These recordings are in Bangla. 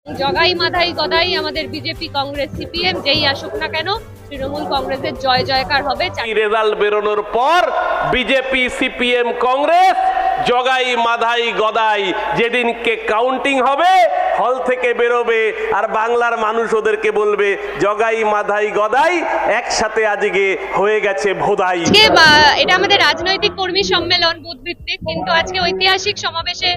জগাই মাধাই গদাই আমাদের বিজেপি কংগ্রেস সিপিএম যেই আসুক না কেন তৃণমূল কংগ্রেসের জয় জয়কার হবে। রেজাল্ট বেরোনোর পর বিজেপি সিপিএম কংগ্রেস জগাই মাধাই গদাই যেদিনকে কাউন্টিং হবে হল থেকে বেরোবে আর বাংলার মানুষ ওদেরকে বলবে জগাই মাধাই গদাই একসাথে আজকে হয়ে গেছে ভোদাই। এটা আমাদের রাজনৈতিক কর্মী সম্মেলন বুথ ভিত্তিক, কিন্তু আজকে ঐতিহাসিক সমাবেশে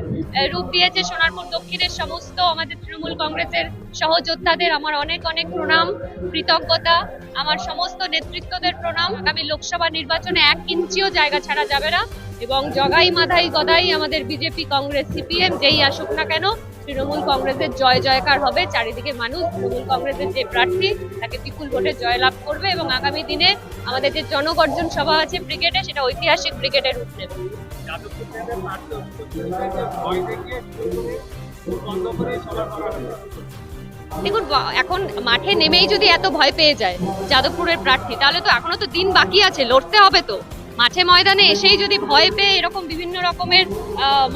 রূপ দিয়েছে সোনারপুর দক্ষিণের সমস্ত আমাদের তৃণমূল কংগ্রেসের সহযোদ্ধাদের আমার অনেক অনেক প্রণাম, কৃতজ্ঞতা, আমার সমস্ত নেতৃত্বদের প্রণাম। আগামী লোকসভা নির্বাচনে 1 ইঞ্চিও জায়গা ছাড়া যাবে না এবং জগাই মাধাই গদাই আমাদের বিজেপি কংগ্রেস সিপিএম যেই আসুক না কেন তৃণমূল কংগ্রেসের জয় জয়কার হবে। চারিদিকে মানুষ তৃণমূল কংগ্রেসের যে প্রার্থী তাকে বিপুল ভোটে জয়লাভ করবে এবং আগামী দিনে আমাদের যে জনগর্জন সভা আছে ব্রিগেডে, সেটা ঐতিহাসিক ব্রিগেডে রূপ নেবে। দেখুন, এখন মাঠে নেমেই যদি এত ভয় পেয়ে যায় যাদবপুরের প্রার্থী, তাহলে তো এখনো তো দিন বাকি আছে, লড়তে হবে। তো মাঠে ময়দানে এসেই যদি ভয় পেয়ে এরকম বিভিন্ন রকমের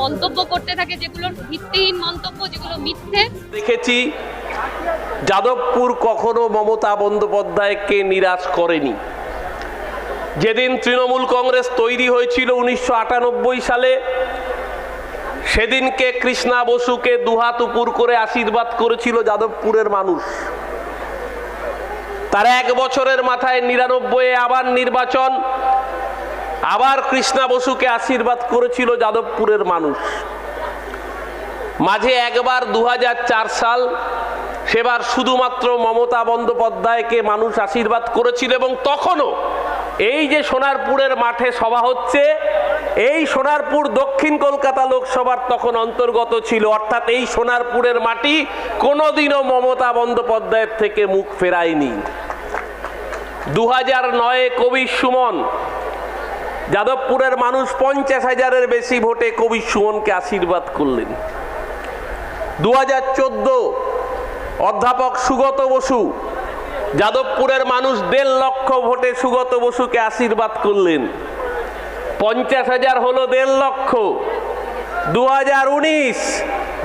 মন্তব্য করতে থাকে, যেগুলো ভিত্তিহীন মন্তব্য, যেগুলো মিথ্যে। দেখেছি যাদবপুর কখনো মমতা বন্দ্যোপাধ্যায়কে নিরাশ করেনি। যেদিন তৃণমূল কংগ্রেস তৈরি হয়েছিল 1998 সালে, সেদিনকে কৃষ্ণা বসুকে দুহাত উপর করে আশীর্বাদ করেছিল যাদবপুরের মানুষ। তার 1 বছরের মাথায় 99 আবার নির্বাচন, আবার কৃষ্ণা বসুকে আশীর্বাদ করেছিল যাদবপুরের মানুষ। মাঝে একবার 2004 সাল, সেবার শুধুমাত্র মমতা বন্দ্যোপাধ্যায়কে মানুষ আশীর্বাদ করেছিল এবং তখনও এই যে সোনারপুরের মাঠে সভা হচ্ছে, এই সোনারপুর দক্ষিণ কলকাতা লোকসভার তখন অন্তর্গত ছিল, অর্থাৎ এই সোনারপুরের মাটি কোনোদিনও মমতা বন্দ্যোপাধ্যায়ের থেকে মুখ ফেরায়নি। 2009 কবির সুমন, যাদবপুরের মানুষ 50,000-এর বেশি ভোটে কবির সুমনকে আশীর্বাদ করলেন। 2014 অধ্যাপক সুগত বসু, যাদবপুরের মানুষ 1.5 লক্ষ ভোটে সুগত বসুকে আশীর্বাদ করলেন। 50,000 হলো 1.5 লক্ষ। 2019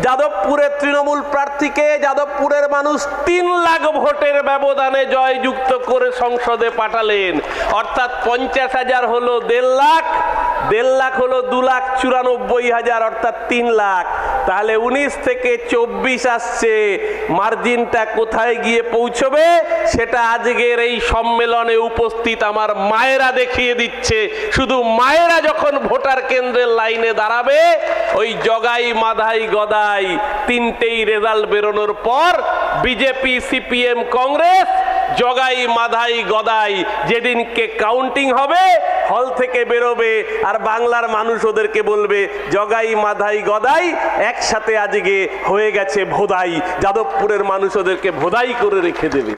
যাদবপুরের তৃণমূল প্রার্থীকে যাদবপুরের মানুষ 3 লাখ ভোটের ব্যবধানে জয়যুক্ত করে সংসদে পাঠালেন। অর্থাৎ 50,000 হলো 1.5 লাখ, 1.5 লাখ হলো 2,94,000, অর্থাৎ 3 লাখ। তাহলে 19 থেকে 24 আসছে, মার্জিনটা কোথায় গিয়ে পৌঁছবে সেটা আজকের এই সম্মেলনে উপস্থিত আমার মায়েরা দেখিয়ে দিচ্ছে। শুধু মায়েরা যখন ভোটার কেন্দ্রের লাইনে দাঁড়াবে, ওই জগাই মাধাই গদাই তিনটেই রেজাল্ট বেরোনোর পর বিজেপি সিপিএম কংগ্রেস জগাই মাধাই গদাই যেদিনকে কাউন্টিং হবে হল থেকে বেরোবে আর বাংলার মানুষ ওদেরকে বলবে জগাই মাধাই গদাই একসাথে আজকে হয়ে গেছে ভোদাই। যাদবপুরের মানুষ ওদেরকে ভোদাই করে রেখে দেবে।